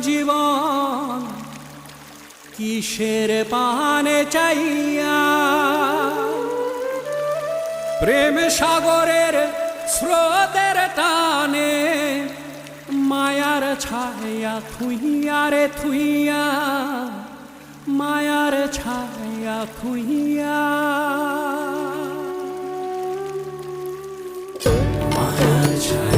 জীবন কিসের পানে চাইয়া, প্রেম সাগরের স্রোতের টানে মায়ার ছায়া থুইয়া রে থুইয়া, মায়ার ছায়া থুইয়া, মায়ার ছায়া